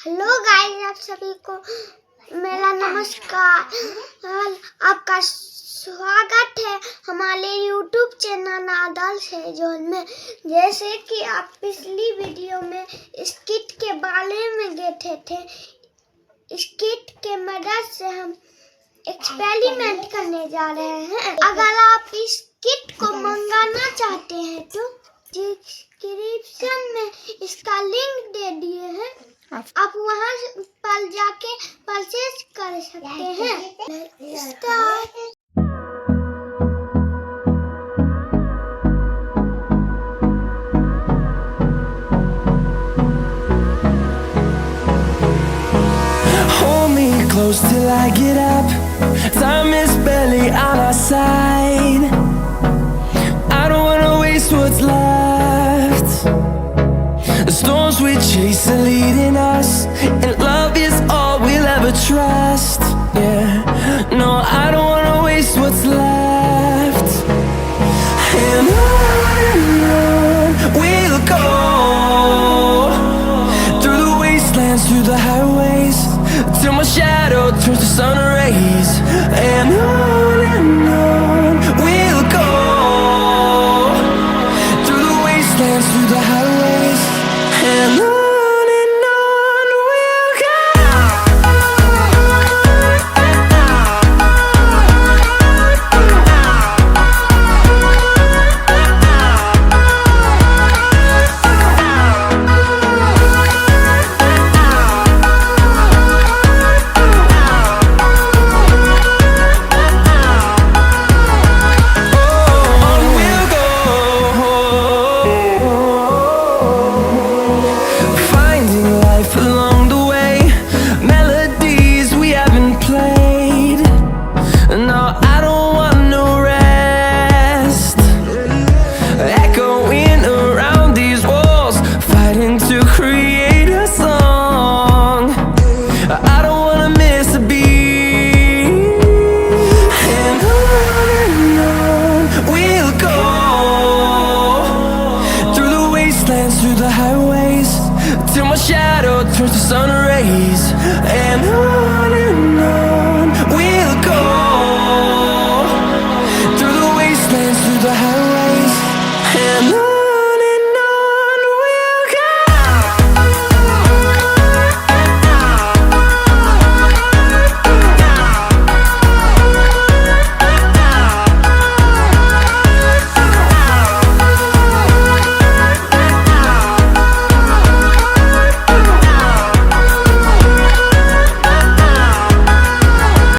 Hello guys, आप सभी को मेरा नमस्कार। आपका स्वागत है हमारे YouTube चैनल आदर्श है जो में। जैसे कि आप पिछली वीडियो में स्किट के बारे में देखे थे, स्किट के मदद से हम एक्सपेरिमेंट करने जा रहे हैं। अगर आप इस किट को मंगाना चाहते हैं तो डिस्क्रिप्शन में इसका लिंक दे दिए हैं, आप वहां पर जाके परचेज कर सकते हैं। Start. Hold me close till I get up. Time is barely on our side. I don't wanna waste what's left. The storms we chase are leading us, and love is all we'll ever trust. Yeah, no, I don't wanna waste what's left. And on we'll go, through the wastelands, through the highways, till my shadow turns to sun rays. And on we'll go, through the wastelands, through the highways, and on we'll go. Through the highways, till my shadow turns to sun rays. And on